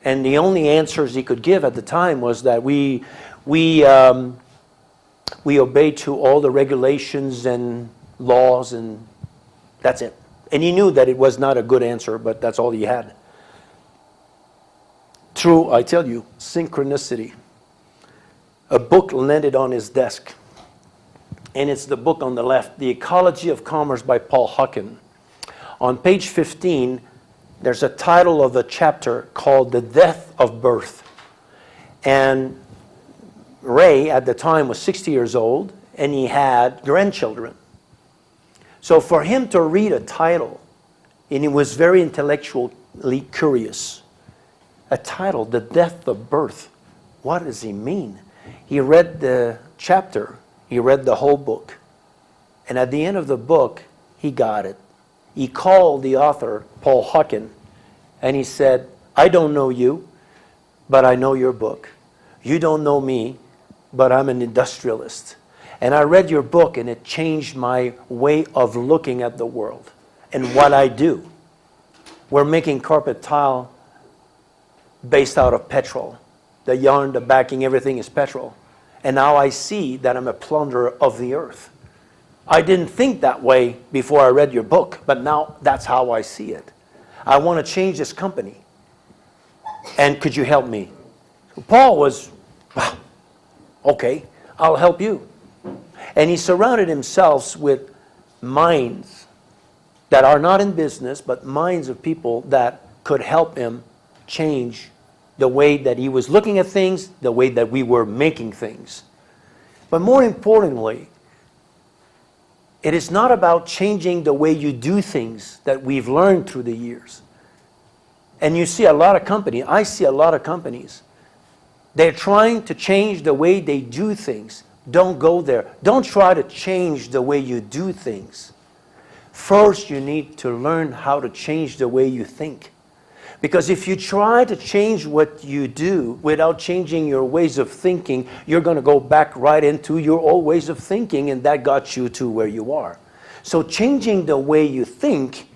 And the only answers he could give at the time was that we obey to all the regulations and laws, and that's it. And he knew that it was not a good answer, but that's all he had. Through, I tell you, synchronicity, a book landed on his desk. And it's the book on the left, The Ecology of Commerce by Paul Hucken. On page 15, there's a title of a chapter called The Death of Birth. And Ray, at the time, was 60 years old, and he had grandchildren. So for him to read a title, and he was very intellectually curious, a title, The Death of Birth, what does he mean? He read the chapter, he read the whole book, and at the end of the book, he got it. He called the author, Paul Hucken, and he said, I don't know you, but I know your book. You don't know me, but I'm an industrialist. And I read your book, and it changed my way of looking at the world and what I do. We're making carpet tile based out of petrol. The yarn, the backing, everything is petrol. And now I see that I'm a plunderer of the earth. I didn't think that way before I read your book, but now that's how I see it. I want to change this company. And could you help me? So Paul was, wow, okay, I'll help you. And he surrounded himself with minds that are not in business, but minds of people that could help him change the way that he was looking at things, the way that we were making things. But more importantly, it is not about changing the way you do things that we've learned through the years. And you see a lot of companies, I see a lot of companies, they're trying to change the way they do things. Don't go there. Don't try to change the way you do things. First, you need to learn how to change the way you think. Because if you try to change what you do without changing your ways of thinking, you're going to go back right into your old ways of thinking, and that got you to where you are. So changing the way you think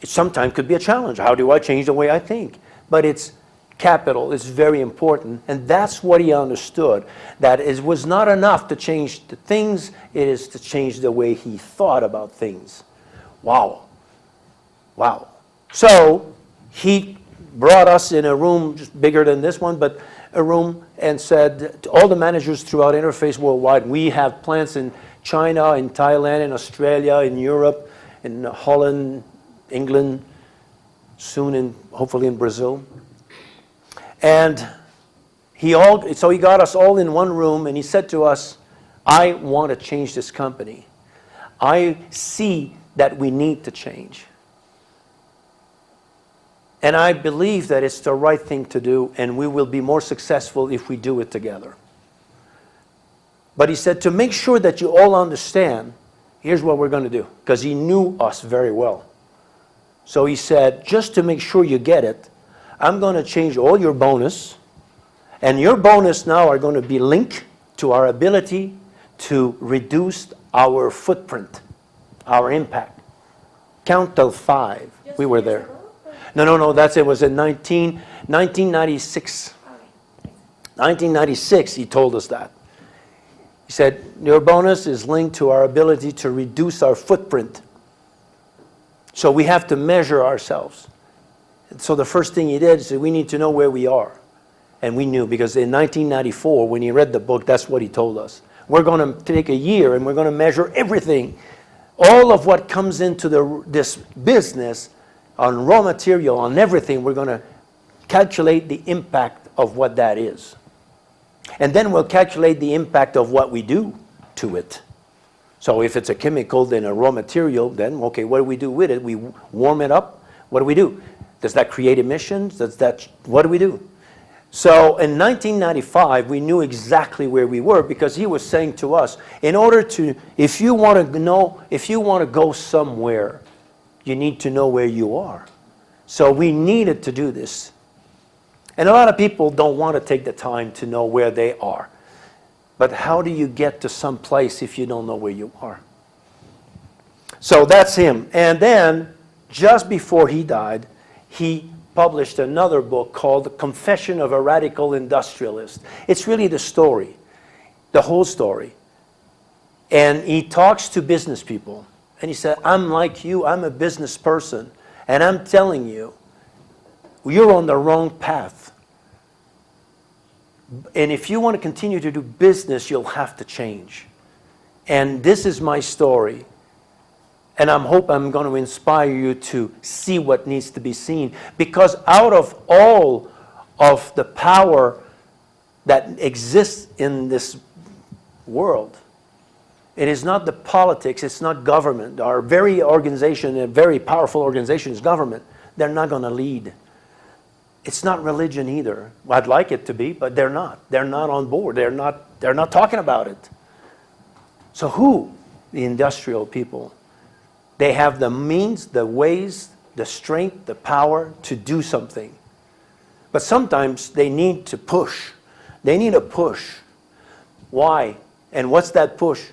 sometimes could be a challenge. How do I change the way I think? But it's capital. It's very important. And that's what he understood, that it was not enough to change the things, it is to change the way he thought about things. Wow. Wow. So he brought us in a room just bigger than this one, but a room, and said to all the managers throughout Interface worldwide, we have plants in China, in Thailand, in Australia, in Europe, in Holland, England, soon hopefully in Brazil. And so he got us all in one room, and he said to us, I want to change this company. I see that we need to change. And I believe that it's the right thing to do, and we will be more successful if we do it together. But he said, to make sure that you all understand, here's what we're going to do. Because he knew us very well. So he said, just to make sure you get it, I'm going to change all your bonus. And your bonus now are going to be linked to our ability to reduce our footprint, our impact. Count till 5. We were there. No, that's it. Was in 1996. 1996, he told us that. He said, your bonus is linked to our ability to reduce our footprint. So we have to measure ourselves. So the first thing he did is we need to know where we are. And we knew, because in 1994, when he read the book, that's what he told us. We're going to take a year and we're going to measure everything. All of what comes into this business, on raw material, on everything, we're going to calculate the impact of what that is. And then we'll calculate the impact of what we do to it. So if it's a chemical, then a raw material, then, okay, what do we do with it? We warm it up. What do we do? Does that create emissions? What do we do? So in 1995, we knew exactly where we were, because he was saying to us, in order to, if you want to go somewhere, you need to know where you are. So we needed to do this. And a lot of people don't want to take the time to know where they are. But how do you get to some place if you don't know where you are? So that's him. And then, just before he died, he published another book called The Confession of a Radical Industrialist. It's really the story, the whole story. And he talks to business people. And he said, I'm like you, I'm a business person. And I'm telling you, you're on the wrong path. And if you want to continue to do business, you'll have to change. And this is my story. And I hope I'm going to inspire you to see what needs to be seen. Because out of all of the power that exists in this world, it is not the politics, it's not government. Our very organization, a very powerful organization is government. They're not going to lead. It's not religion either. I'd like it to be, but they're not. They're not on board. They're not talking about it. So who? The industrial people. They have the means, the ways, the strength, the power to do something. But sometimes they need to push. They need a push. Why? And what's that push?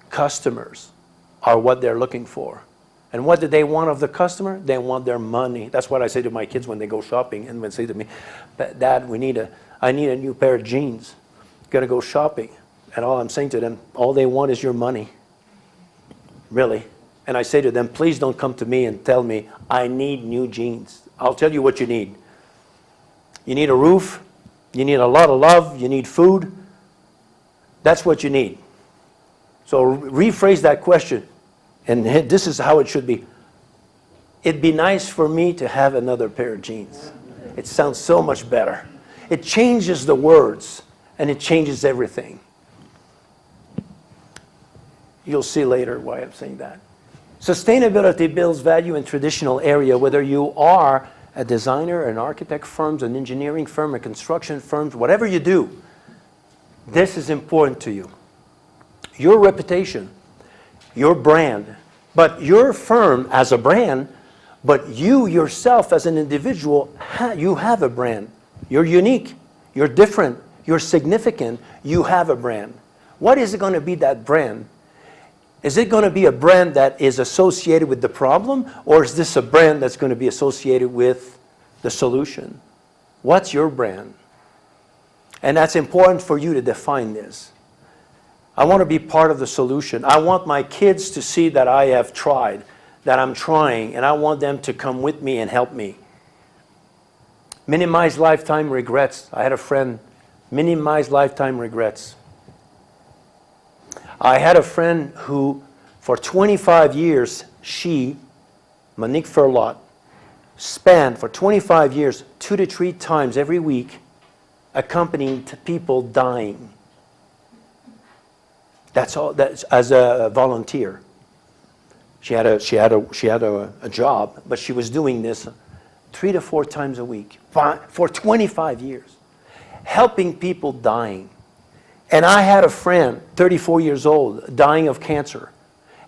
Customers are what they're looking for. And what do they want of the customer? They want their money. That's what I say to my kids when they go shopping, and when they say to me, Dad, I need a new pair of jeans. Gotta go shopping. And all I'm saying to them, all they want is your money. Really. And I say to them, please don't come to me and tell me, I need new jeans. I'll tell you what you need. You need a roof. You need a lot of love. You need food. That's what you need. So rephrase that question. And this is how it should be. It'd be nice for me to have another pair of jeans. It sounds so much better. It changes the words, and it changes everything. You'll see later why I'm saying that. Sustainability builds value in traditional area, whether you are a designer, an architect firm, an engineering firm, a construction firm, whatever you do. This is important to you. Your reputation, your brand, but your firm as a brand, but you yourself as an individual, you have a brand. You're unique, you're different, you're significant, you have a brand. What is it going to be, that brand? Is it going to be a brand that is associated with the problem, or is this a brand that's going to be associated with the solution? What's your brand? And that's important for you to define this. I want to be part of the solution. I want my kids to see that I have tried, that I'm trying, and I want them to come with me and help me. Minimize lifetime regrets. I had a friend, minimize lifetime regrets. I had a friend who, for 25 years, she, Monique Furlot, spanned for 25 years, 2 to 3 times every week, accompanying people dying. That's all. That's as a volunteer. She had a job, but she was doing this 3 to 4 times a week for 25 years, helping people dying. And I had a friend, 34 years old, dying of cancer.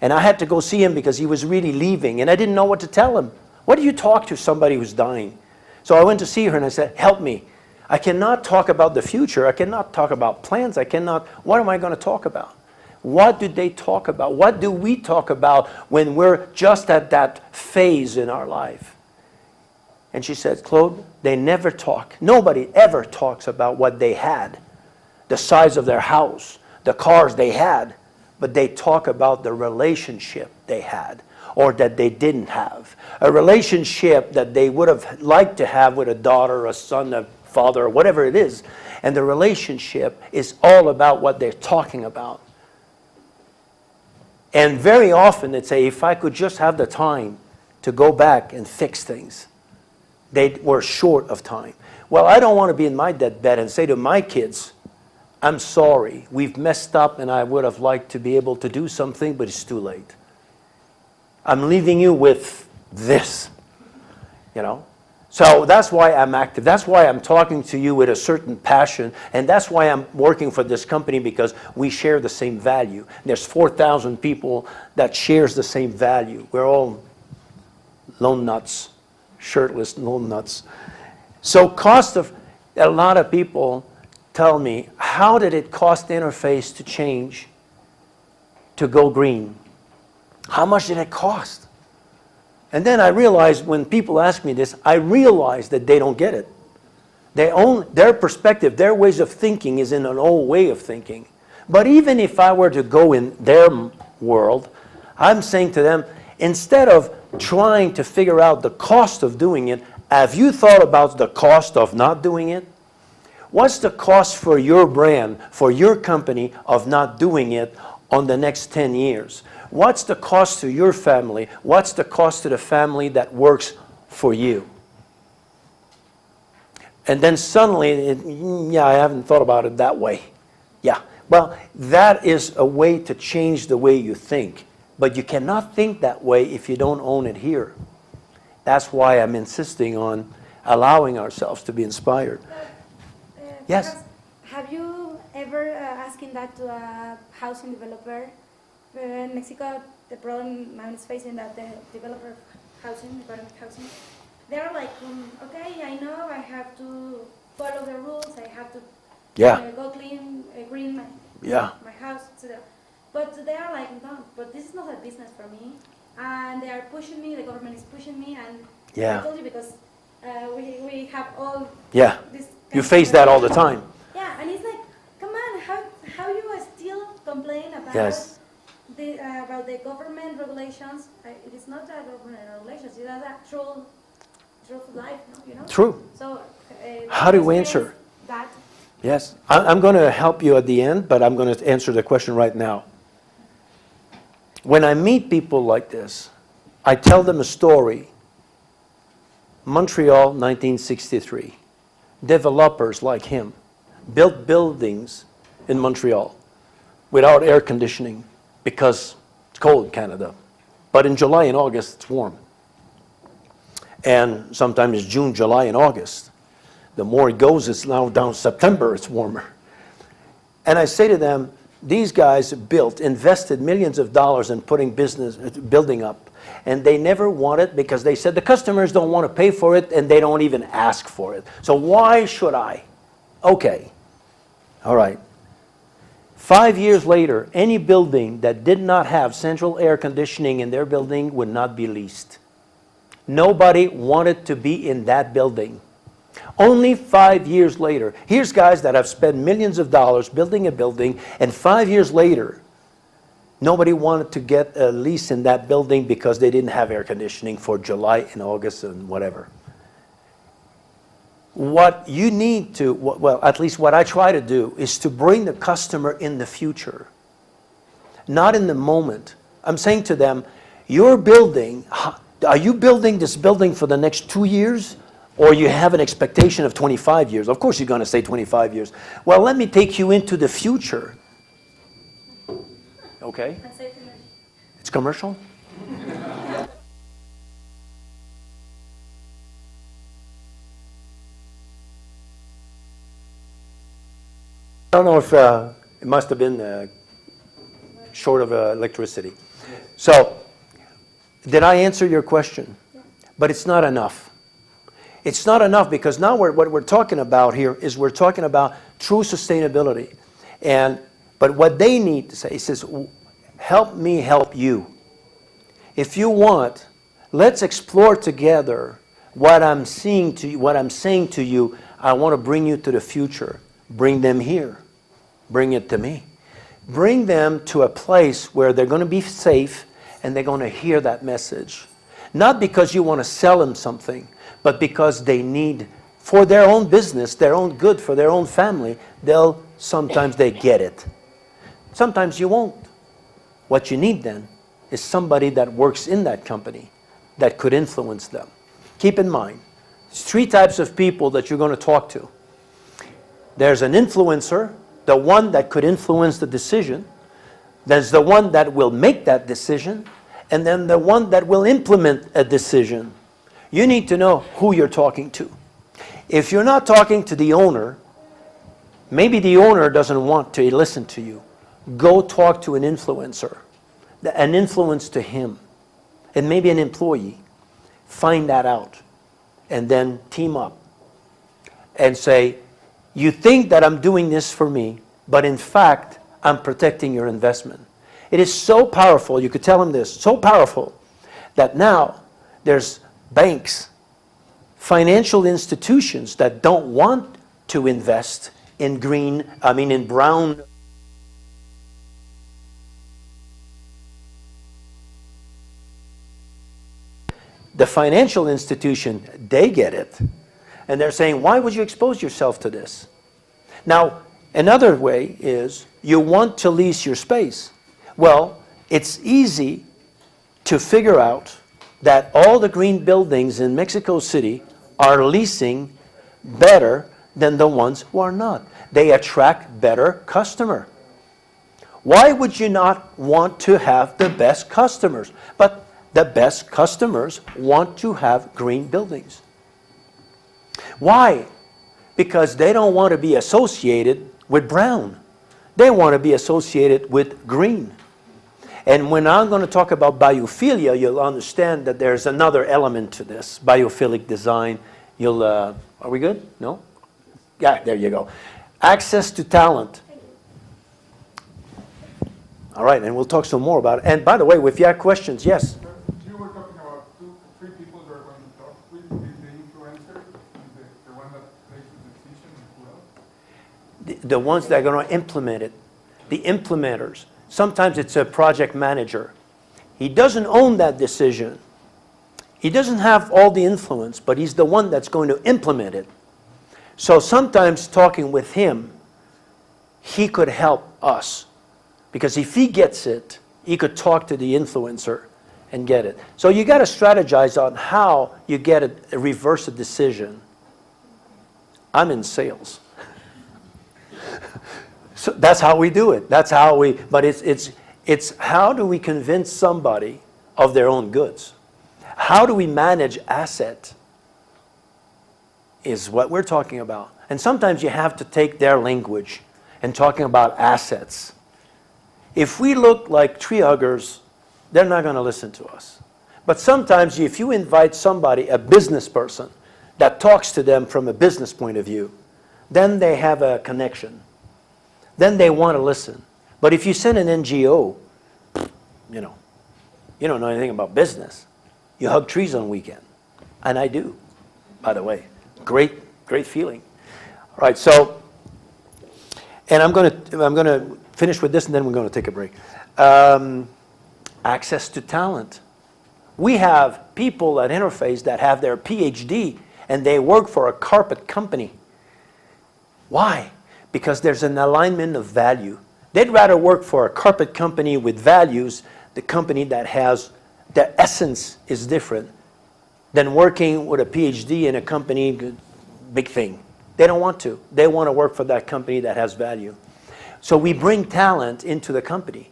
And I had to go see him because he was really leaving, and I didn't know what to tell him. What do you talk to somebody who's dying? So I went to see her and I said, help me. I cannot talk about the future. I cannot talk about plans. What am I going to talk about? What do they talk about? What do we talk about when we're just at that phase in our life? And she said, Claude, they never talk. Nobody ever talks about what they had, the size of their house, the cars they had, but they talk about the relationship they had, or that they didn't have. A relationship that they would have liked to have with a daughter, a son, a father, or whatever it is. And the relationship is all about what they're talking about. And very often they'd say, if I could just have the time to go back and fix things. They were short of time. Well, I don't want to be in my deathbed and say to my kids, I'm sorry, we've messed up and I would have liked to be able to do something, but it's too late. I'm leaving you with this, you know. So that's why I'm active. That's why I'm talking to you with a certain passion. And that's why I'm working for this company, because we share the same value. There's 4,000 people that shares the same value. We're all lone nuts, shirtless lone nuts. So cost of, a lot of people tell me, how did it cost Interface to change to go green? How much did it cost? And then I realized, when people ask me this, I realize that they don't get it. Their perspective, their ways of thinking is in an old way of thinking. But even if I were to go in their world, I'm saying to them, instead of trying to figure out the cost of doing it, have you thought about the cost of not doing it? What's the cost for your brand, for your company, of not doing it on the next 10 years? What's the cost to your family? What's the cost to the family that works for you? And then suddenly, yeah, I haven't thought about it that way. Yeah, well, that is a way to change the way you think. But you cannot think that way if you don't own it here. That's why I'm insisting on allowing ourselves to be inspired. Yes? Have you ever asking that to a housing developer? In Mexico, the problem man is facing that the developer housing, economic housing, they're like, okay, I know I have to follow the rules, I have to go clean, green my house, etc. But they are like, no, but this is not a business for me. And they are pushing me, the government is pushing me, and I told you because we have all this. You face that all the time. Yeah, and it's like, come on, how you are still complain about about the government regulations? It is not a government regulations. It is a true life, you know. True. So how do you answer that? Yes, I'm going to help you at the end, but I'm going to answer the question right now. When I meet people like this, I tell them a story. Montreal, 1963. Developers like him built buildings in Montreal without air conditioning because it's cold in Canada. But in July and August, it's warm. And sometimes it's June, July, and August. The more it goes, it's now down September, it's warmer. And I say to them, these guys invested millions of dollars in building up. And they never want it because they said the customers don't want to pay for it and they don't even ask for it. So why should I? Okay. All right. 5 years later, any building that did not have central air conditioning in their building would not be leased. Nobody wanted to be in that building. Only 5 years later, here's guys that have spent millions of dollars building a building, and 5 years later, nobody wanted to get a lease in that building because they didn't have air conditioning for July and August and whatever. What you need to, well, at least what I try to do, is to bring the customer in the future, not in the moment. I'm saying to them, your building, are you building this building for the next 2 years? Or you have an expectation of 25 years. Of course you're going to say 25 years. Well, let me take you into the future. Okay? It's commercial? I don't know if it must have been short of electricity. So, did I answer your question? But it's not enough. It's not enough because now what we're talking about here is we're talking about true sustainability. But what they need to say, he says, help me help you. If you want, let's explore together what I'm saying to you. I want to bring you to the future. Bring them here. Bring it to me. Bring them to a place where they're going to be safe and they're going to hear that message. Not because you want to sell them something, but because they need, for their own business, their own good, for their own family, sometimes they get it. Sometimes you won't. What you need then is somebody that works in that company that could influence them. Keep in mind, there's 3 types of people that you're going to talk to. There's an influencer, the one that could influence the decision. There's the one that will make that decision, and then the one that will implement a decision. You need to know who you're talking to. If you're not talking to the owner, maybe the owner doesn't want to listen to you. Go talk to an influencer, an influence to him, and maybe an employee. Find that out, and then team up and say, you think that I'm doing this for me, but in fact, I'm protecting your investment. It is so powerful, you could tell them this, so powerful that now there's banks, financial institutions that don't want to invest in brown. The financial institution, they get it. And they're saying, why would you expose yourself to this? Now, another way is you want to lease your space. Well, it's easy to figure out that all the green buildings in Mexico City are leasing better than the ones who are not. They attract better customer. Why would you not want to have the best customers? But the best customers want to have green buildings. Why? Because they don't want to be associated with brown. They want to be associated with green. And when I'm going to talk about biophilia, you'll understand that there's another element to this, biophilic design. Are we good? No? Yeah, there you go. Access to talent. All right, and we'll talk some more about it. And by the way, if you have questions, yes? You were talking about 2 to 3 people that are going to talk with the influencer, and the one that takes the decision as well? The ones that are going to implement it, the implementers. Sometimes it's a project manager. He doesn't own that decision. He doesn't have all the influence, but he's the one that's going to implement it. So sometimes talking with him, he could help us. Because if he gets it, he could talk to the influencer and get it. So you got to strategize on how you get a reverse a decision. I'm in sales. So that's how we do it. That's how we, but it's how do we convince somebody of their own goods? How do we manage asset is what we're talking about. And sometimes you have to take their language and talking about assets. If we look like tree huggers, they're not going to listen to us. But sometimes if you invite somebody, a business person, that talks to them from a business point of view, then they have a connection. Then they want to listen. But if you send an NGO, you don't know anything about business. You hug trees on weekend. And I do, by the way. Great feeling. All right, so, and I'm going to finish with this and then we're going to take a break. Access to talent. We have people at Interface that have their PhD and they work for a carpet company. Why? Because there's an alignment of value. They'd rather work for a carpet company with values, the company that has, the essence is different, than working with a PhD in a company, big thing. They don't want to. They want to work for that company that has value. So we bring talent into the company.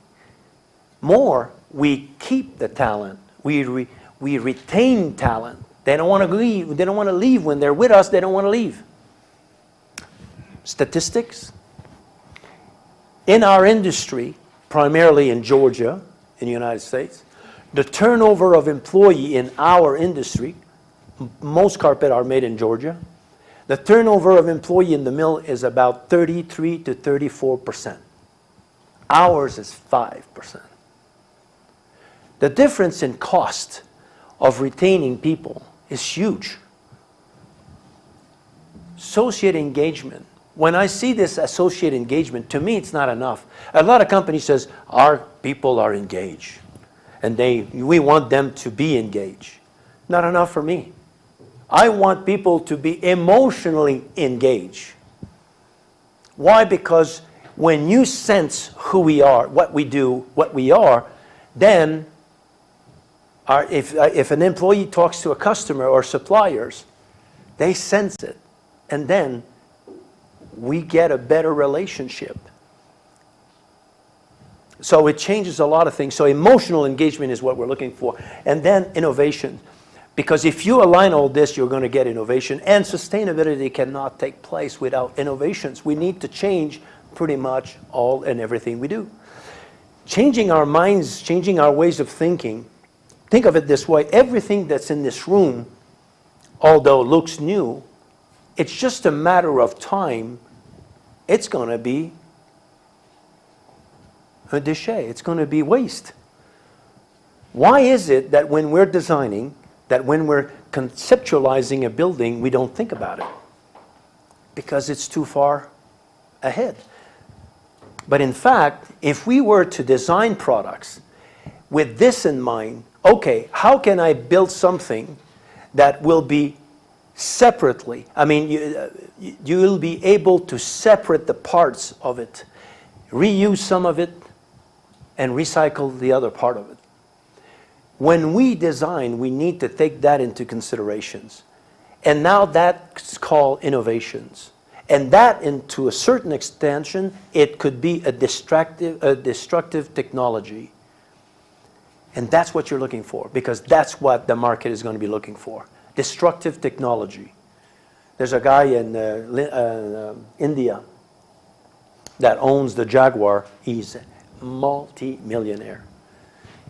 More, we keep the talent. We retain talent. They don't want to leave. They don't want to leave. When they're with us, they don't want to leave. Statistics. In our industry, primarily in Georgia, in the United States, the turnover of employee in our industry, most carpet are made in Georgia, the turnover of employee in the mill is about 33 to 34%. Ours is 5%. The difference in cost of retaining people is huge. Associate engagement. When I see this associate engagement, to me it's not enough. A lot of companies says, our people are engaged. And we want them to be engaged. Not enough for me. I want people to be emotionally engaged. Why? Because when you sense who we are, what we do, what we are, then if an employee talks to a customer or suppliers, they sense it. And then we get a better relationship. So it changes a lot of things. So emotional engagement is what we're looking for. And then innovation. Because if you align all this, you're going to get innovation. And sustainability cannot take place without innovations. We need to change pretty much all and everything we do. Changing our minds, changing our ways of thinking. Think of it this way. Everything that's in this room, although looks new, it's just a matter of time. It's going to be a déchet. It's going to be waste. Why is it that when we're designing, that when we're conceptualizing a building, we don't think about it? Because it's too far ahead. But in fact, if we were to design products with this in mind, okay, how can I build something that will be separately? I mean, you will be able to separate the parts of it, reuse some of it, and recycle the other part of it. When we design, we need to take that into considerations. And now that's called innovations. And that, to a certain extension, it could be a destructive technology. And that's what you're looking for, because that's what the market is going to be looking for. Destructive technology. There's a guy in India that owns the Jaguar. He's a multi-millionaire.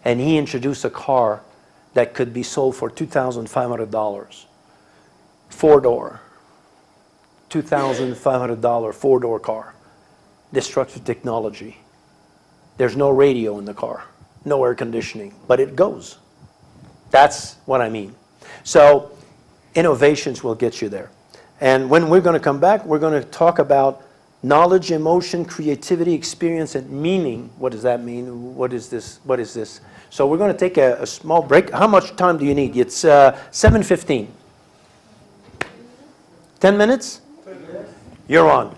And he introduced a car that could be sold for $2,500. Four-door. $2,500 four-door car. Destructive technology. There's no radio in the car. No air conditioning. But it goes. That's what I mean. So innovations will get you there. And when we're going to come back, we're going to talk about knowledge, emotion, creativity, experience, and meaning. What does that mean? What is this? What is this? So we're going to take a small break. How much time do you need? It's 7:15. 10 minutes? You're on.